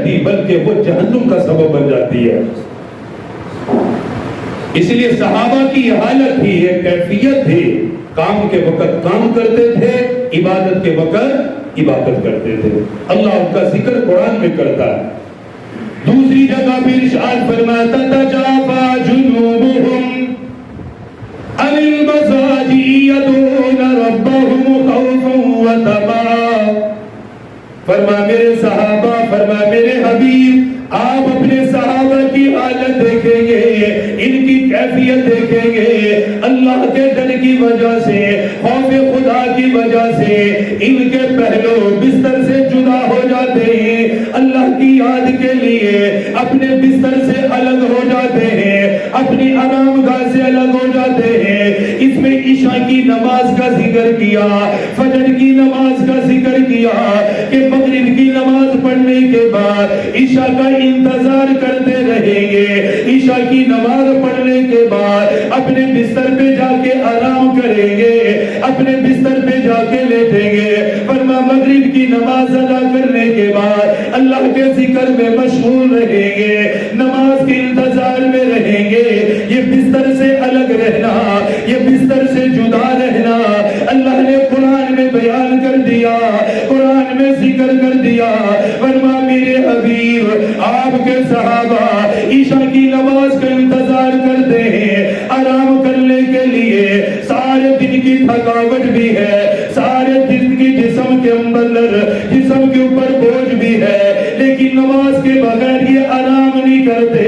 جاتی بلکہ وہ جہنم کا سبب بن جاتی ہے۔ اس لیے صحابہ کی یہ حالت تھی، یہ کیفیت تھی، کام کے وقت کام کرتے تھے، عبادت کے وقت عبادت کرتے تھے۔ اللہ ان کا ذکر قرآن میں کرتا ہے۔ دوسری جگہ بھی ارشاد فرماتا تجافا جنوبہم عن المضاجع يدعون ربهم خوفا وطمعا۔ فرما میرے صحابہ، فرما میرے حبیب، آپ اپنے صحابہ کی حالت دیکھیں گے، ان کی کیفیت دیکھیں گے، اللہ کے ڈر کی وجہ سے، خوف خدا کی وجہ سے ان کے پہلو بستر سے جدا ہو جاتے ہیں، اللہ کی یاد کے لیے اپنے بستر سے الگ ہو جاتے ہیں، اپنی آرام گاہ سے الگ ہو جاتے ہیں۔ اس میں عشاء کی نماز کا ذکر کیا، فجر کی نماز کا ذکر کیا کہ مغرب کی نماز پڑھنے کے بعد عشاء کا انتظار کرتے رہیں گے، عشاء کی نماز پڑھنے کے بعد اپنے بستر پہ جا کے آرام کریں گے، اپنے بستر پہ جا کے لیٹیں گے۔ فرما مغرب کی نماز ادا کرنے کے بعد اللہ کے ذکر میں مشغول رہیں گے، نماز کے انتظار میں رہیں گے۔ یہ بستر سے الگ رہنا، یہ بستر سے جدا رہنا اللہ نے قرآن میں بیان کر دیا، قرآن میں ذکر کر دیا۔ فرما میرے حبیب، آپ کے صحابہ عشاء کی نماز کا انتظار کرتے ہیں آرام کرنے کے لیے، سارے دن کی تھکاوٹ بھی ہے، سارے دن کی جسم کے اندر، جسم کے اوپر بوجھ بھی ہے، لیکن نماز کے بغیر یہ آرام نہیں کرتے،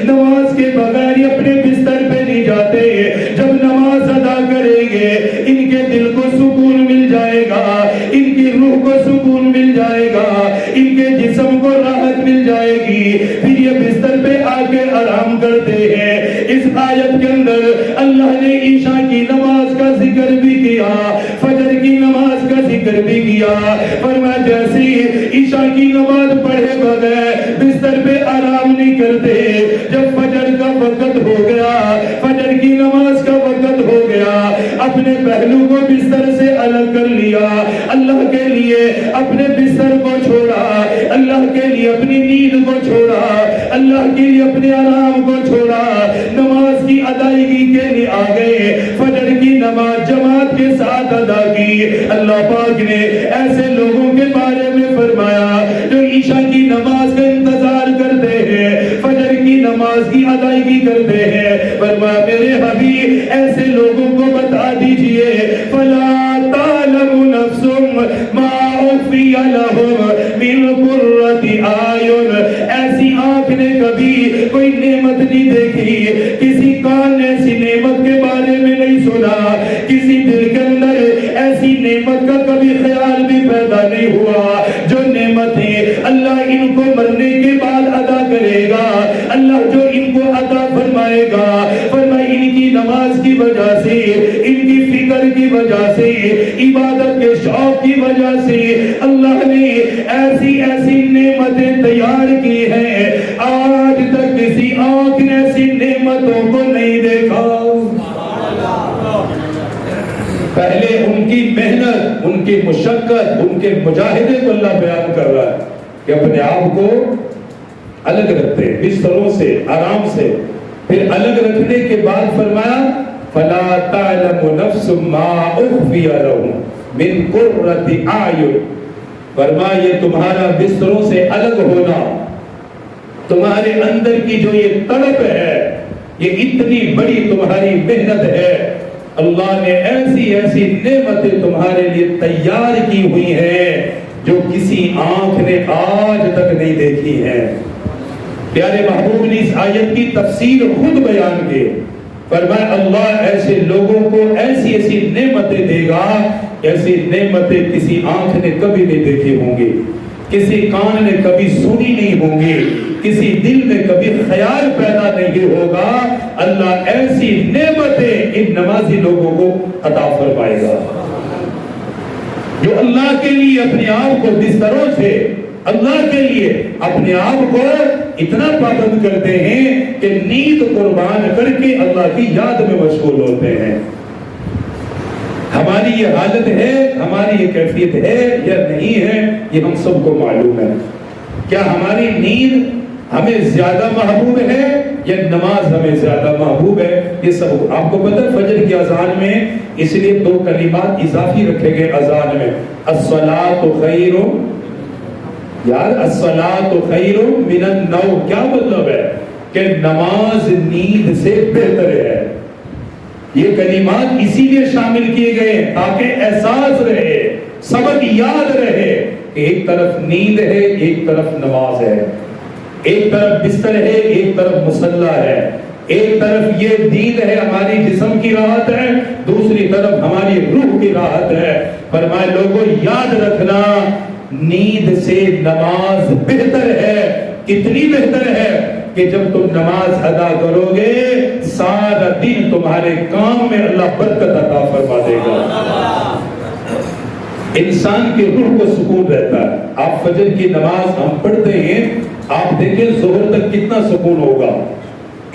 نماز کے بغیر یہ اپنے بستر پہ نہیں جاتے۔ جب نماز ادا کریں گے ان کے دل کو سکون مل جائے گا، ان کی روح کو سکون مل جائے گا، ان کے جسم کو راحت مل جائے گی، پھر یہ بستر پہ آ کے آرام کرتے ہیں۔ اس آیت کے اندر اللہ نے عشاء کی نماز کا ذکر بھی کیا، فجر کی نماز کا ذکر بھی کیا۔ فرمایا جیسی عشاء کی نماز پڑھے بغیر بستر پہ آرام نہیں کرتے، جب فجر کا وقت ہو گیا، فجر کی نماز کا وقت ہو گیا، اپنے پہلو کو بستر سے الگ کر لیا، اللہ کے لیے اپنے بستر کو چھوڑا، اللہ کے لیے اپنی نیند کو چھوڑا، اللہ کے لیے اپنے آرام کو چھوڑا، نماز کی ادائیگی کے لیے آ گئے، فجر کی نماز جماعت کے ساتھ ادا کی۔ اللہ پاک نے ایسے لوگوں کے بارے میں فرمایا جو عشاء کی نماز کا انتظار کرتے ہیں، فجر کی نماز کی ادائیگی کرتے ہیں۔ فرمایا میرے حبیب ایسے لوگوں کو بتا دیجئے فَلَا تَعْلَمُ نَفْسٌ مَا أُخْفِيَ لَهُمْ مِنْ قُرَّةِ أَعْيُنٍ۔ ایسی آنکھ نے کبھی کوئی نعمت نہیں دیکھی، کسی کان نے ایسی نعمت کے بارے میں نہیں سنا، کسی دل کے اندر ایسی نعمت کا کبھی خیال بھی پیدا نہیں ہوا جو نعمتیں اللہ ان کو مرنے کے بعد ادا کرے گا، اللہ جو ان کو عطا فرمائے گا۔ فرمائے ان کی نماز کی وجہ سے، ان کی فکر کی وجہ سے، عبادت کے شوق کی وجہ سے اللہ نے ایسی ایسی نعمتیں تیار کی ہیں، آج تک کسی آنکھ نے ایسی نعمتوں کو نہیں دیکھا۔ پہلے ان کی محنت، ان کی مشقت، ان کے مجاہدے کو اللہ بیان کر رہا ہے کہ اپنے آپ کو الگ رکھتے ہیں بستروں سے، آرام سے، پھر الگ رکھنے کے بعد فرمایا فَلَا تَعْلَمُ نَفْسٌ مَا أُخْفِيَ لَهُمْ مِنْ قُرَّةِ أَعْيُنٍ۔ فرمایا یہ تمہارا بستروں سے الگ ہونا، تمہارے اندر کی جو یہ طلب ہے، یہ اتنی بڑی تمہاری محنت ہے، اللہ نے ایسی ایسی نعمتیں تمہارے لیے تیار کی ہوئی ہیں جو کسی آنکھ نے آج تک نہیں دیکھی ہیں۔ پیارے محبوب نے اس آیت کی تفسیر خود بیان کی، فرمایا اللہ ایسے لوگوں کو ایسی ایسی نعمتیں دے گا، ایسی نعمتیں کسی آنکھ نے کبھی نہیں دیکھی ہوں گی، کسی کان نے کبھی سنی نہیں ہوں گی، کسی دل میں کبھی خیال پیدا نہیں ہوگا۔ اللہ ایسی نعمتیں ان نمازی لوگوں کو عطا فرمائے گا جو اللہ کے لیے اپنے آپ کو بستروں سے، اللہ کے لیے اپنے آپ کو اتنا پابند کرتے ہیں کہ نیند قربان کر کے اللہ کی یاد میں مشغول ہوتے ہیں۔ ہماری یہ حالت ہے، ہماری یہ کیفیت ہے یا نہیں ہے، یہ ہم سب کو معلوم ہے۔ کیا ہماری نیند ہمیں زیادہ محبوب ہے یا نماز ہمیں زیادہ محبوب ہے؟ یہ سب آپ کو پتہ ہے فجر کی اذان میں اس لیے 2 کلمات اضافی رکھے گئے اذان میں، الصلاۃ خیر، یار الصلاۃ خیر من النوم، کیا مطلب ہے کہ نماز نیند سے بہتر ہے۔ یہ کلمات اسی لیے شامل کیے گئے ہیں تاکہ احساس رہے، سبق یاد رہے کہ ایک طرف نیند ہے، ایک طرف نماز ہے، ایک طرف بستر ہے، ایک طرف مصلی ہے، ایک طرف یہ نیند ہے ہماری جسم کی راحت ہے، دوسری طرف ہماری روح کی راحت ہے۔ فرمائے لوگوں یاد رکھنا نیند سے نماز بہتر ہے۔ کتنی بہتر ہے کہ جب تم نماز ادا کرو گے سارا دن تمہارے کام میں اللہ برکت عطا فرما دے گا، انسان کی روح کو سکون رہتا ہے۔ آپ فجر کی نماز ہم پڑھتے ہیں، آپ دیکھیں ظہر تک کتنا سکون ہوگا۔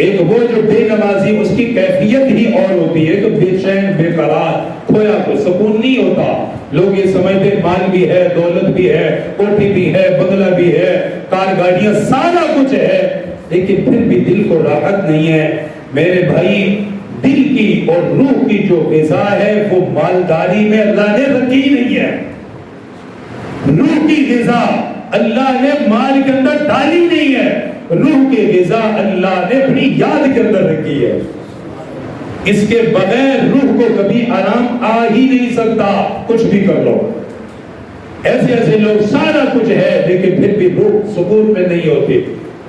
ایک وہ جو بے نمازی اس کی کیفیت ہی اور ہوتی ہے تو بے چین بے قرار کھویا کو سکون نہیں ہوتا۔ لوگ یہ سمجھتے مال بھی ہے، دولت بھی ہے، کوٹھی بھی ہے، بنگلہ بھی ہے، کار گاڑیاں سارا کچھ ہے، لیکن پھر بھی دل کو راحت نہیں ہے۔ میرے بھائی دل کی اور روح کی جو غذا ہے وہ مالداری میں اللہ نے رکھی نہیں ہے۔ روح کی غذا اللہ نے مال کے اندر ڈالی نہیں ہے، روح کی غذا اللہ نے اپنی یاد کے اندر رکھی ہے۔ اس کے بغیر روح کو کبھی آرام آ ہی نہیں سکتا، کچھ بھی کر لو۔ ایسے ایسے لوگ سارا کچھ ہے لیکن پھر بھی روح سکون میں نہیں ہوتی،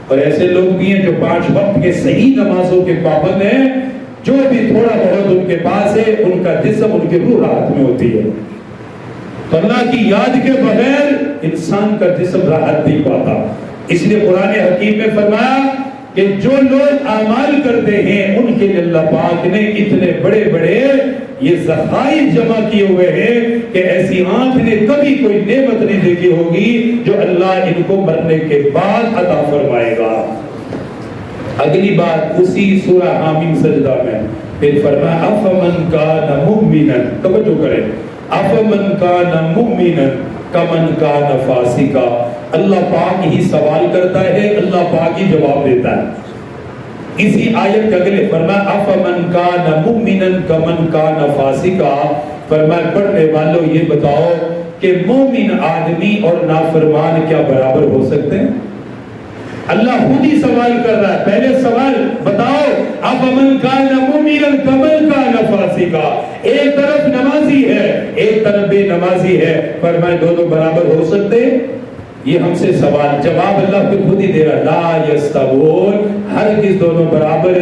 اور ایسے لوگ بھی ہیں جو 5 وقت کے صحیح نمازوں کے پابند ہیں، جو بھی تھوڑا بہت ان کے پاس ہے ان کا جسم ان کی روح راحت میں ہوتی ہے۔ تو اللہ کی یاد کے بغیر انسان کا جسم راحت نہیں پاتا۔ اس لیے قرآن حکیم میں فرمایا کہ جو لوگ اعمال کرتے ہیں ان کے لیے اللہ پاک نے اتنے بڑے بڑے یہ ذخائر جمع کیے ہوئے ہیں کہ ایسی آنکھ نے کبھی کوئی نعمت نہیں دیکھی ہوگی جو اللہ ان کو مرنے کے بعد عطا فرمائے گا۔ اگلی بات اسی سورہ حامیم سجدہ میں پھر فرمایا افمن کان مؤمنا، توجہ کریں، افمن کان مؤمنا کمن کان فاسقا۔ اللہ پاک ہی سوال کرتا ہے، اللہ پاک ہی جواب دیتا ہے۔ اسی آیت کے اگلے فرمایا افمن کان مؤمنا کمن کان فاسقا، فرمایا پڑھنے والوں یہ بتاؤ کہ مومن آدمی اور نافرمان کیا برابر ہو سکتے ہیں؟ اللہ خود ہی سوال کر رہا ہے۔ پہلے سوال بتاؤ افمن کان مؤمنا کمن کان فاسقا، ایک طرف نمازی ہے ایک طرف بے نمازی ہے، فرمائے دونوں برابر ہو سکتے؟ یہ ہم سے سوال، جواب اللہ خود ہی دے رہا، لا یستوون، ہرگز دونوں برابر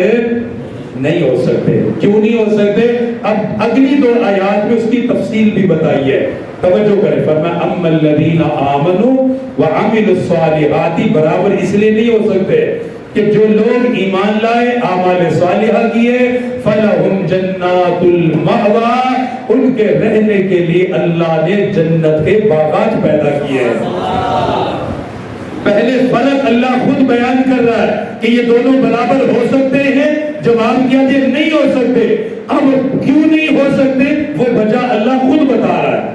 نہیں ہو سکتے۔ کیوں نہیں ہو سکتے؟ اب اگلی 2 آیات میں اس کی تفصیل بھی بتائی ہے، توجہ کریں۔ فرمایا اما الذین آمنوا وعملوا الصالحات، برابر اس لیے نہیں ہو سکتے کہ جو لوگ ایمان لائے اعمال صالحہ کیے فلہم جنات المأویٰ، ان کے رہنے کے لیے اللہ نے جنت کے باغات پیدا کیے ہیں۔ پہلے فرق اللہ خود بیان کر رہا ہے کہ یہ دونوں برابر ہو سکتے ہیں، جواب کیا دے نہیں ہو سکتے۔ اب کیوں نہیں ہو سکتے وہ وجہ اللہ خود بتا رہا ہے۔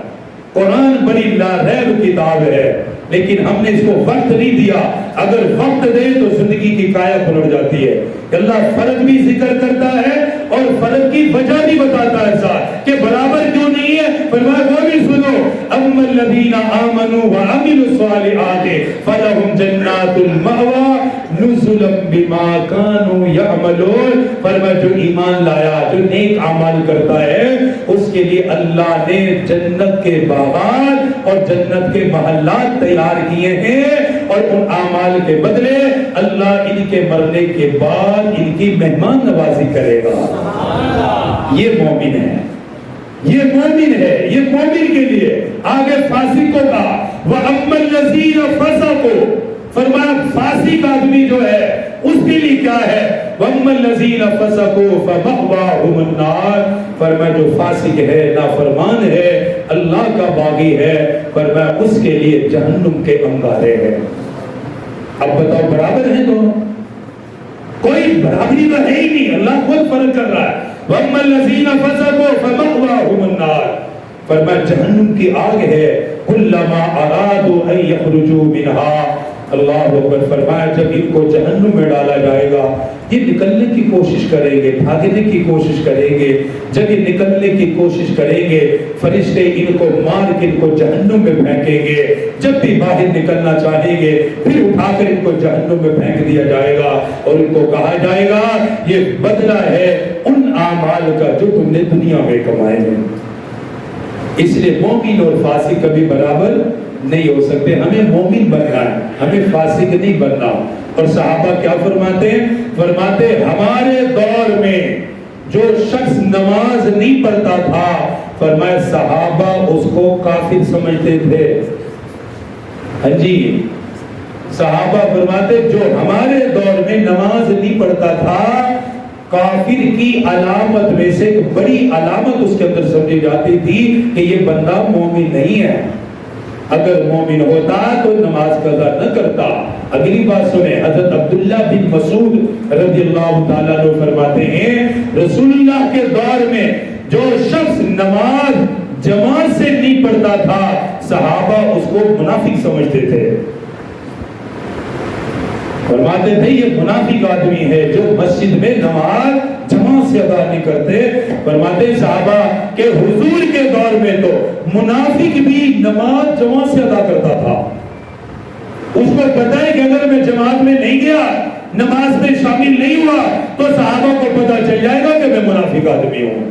قرآن بڑی لاریب کتاب ہے لیکن ہم نے اس کو وقت نہیں دیا، اگر وقت دے تو زندگی کی کایا پلٹ جاتی ہے۔ اللہ فرق بھی ذکر کرتا ہے اور فرق کی وجہ بھی بتاتا ہے ساتھ کہ برابر کیوں نہیں ہے۔ فرمایا وہ بھی سنو، اما الذین آمنوا وعملوا الصالحات فلہم جنات المأویٰ نزلا بما كانوا يعملون، فرمایا جو ایمان لایا جو نیک اعمال کرتا ہے اس کے لیے اللہ نے جنت کے باغات اور جنت کے محلات تیار کیے ہیں، اور ان اعمال کے بدلے اللہ ان کے مرنے کے بعد ان کی مہمان نوازی کرے گا۔ یہ مومن ہے، یہ مومن ہے، یہ مومن کے لیے۔ آگے فاسقوں کا وَأَمَّا الَّذِينَ فَسَقُوا، فرمایا فاسق آدمی جو ہے اس کے لیے کیا ہے؟ وَأَمَّا الَّذِينَ فَسَقُوا فَمَأْوَاهُمُ النَّارُ، فرمایا جو فاسق ہے نافرمان ہے اللہ کا باغی ہے، فرمایا اس کے لیے جہنم کے انگارے ہیں۔ اب بتاؤ برابر ہیں دونوں؟ کوئی برابری تو ہے ہی نہیں، اللہ خود فرق کر رہا ہے۔ وَأَمَّا الَّذِينَ فَسَقُوا فَمَأْوَاهُمُ النَّارُ، فرمایا جہنم کی آگ ہے، كُلَّمَا أَرَادُوا أَن يَخْرُجُوا مِنْهَا، اللہ اکبر فرمایا جب ان کو جہنم میں ڈالا جائے گا یہ نکلنے کی کوشش کریں گے, بھاگنے کی کوشش کریں گے. جب یہ نکلنے کی کوشش کریں گے فرشتے ان کو مار کے ان کو جہنم میں پھینکیں گے. جب بھی باہر نکلنا چاہیں گے پھر اٹھا کر ان کو جہنم میں پھینک دیا جائے گا اور ان کو کہا جائے گا یہ بدلہ ہے ان اعمال کا جو تم نے دنیا میں کمائے ہیں. اس لیے مومن اور فاسق کبھی برابر نہیں ہو سکتے. ہمیں مومن بننا ہے, ہمیں فاسق نہیں بننا. اور صحابہ کیا فرماتے ہیں؟ فرماتے ہمارے دور میں جو شخص نماز نہیں پڑھتا تھا فرمایا صحابہ اس کو کافر سمجھتے تھے. ہاں جی, صحابہ فرماتے جو ہمارے دور میں نماز نہیں پڑھتا تھا کافر کی علامت میں سے ایک بڑی علامت اس کے اندر سمجھی جاتی تھی کہ یہ بندہ مومن نہیں ہے. اگر مومن ہوتا تو نماز قضا نہ کرتا. اگلی بات سنیں, حضرت عبداللہ بن مسعود رضی اللہ تعالیٰ عنہ فرماتے ہیں رسول اللہ کے دور میں جو شخص نماز جماعت سے نہیں پڑھتا تھا صحابہ اس کو منافق سمجھتے تھے. فرماتے تھے یہ منافق آدمی ہے جو مسجد میں نماز جماعت سے ادا نہیں کرتے. فرماتے صحابہ کہ حضور کے دور میں تو منافق بھی نماز جماعت سے ادا کرتا تھا. اس کو پتہ ہے کہ اگر میں جماعت میں نہیں گیا نماز میں شامل نہیں ہوا تو صحابہ کو پتہ چل جائے گا کہ میں منافق آدمی ہوں.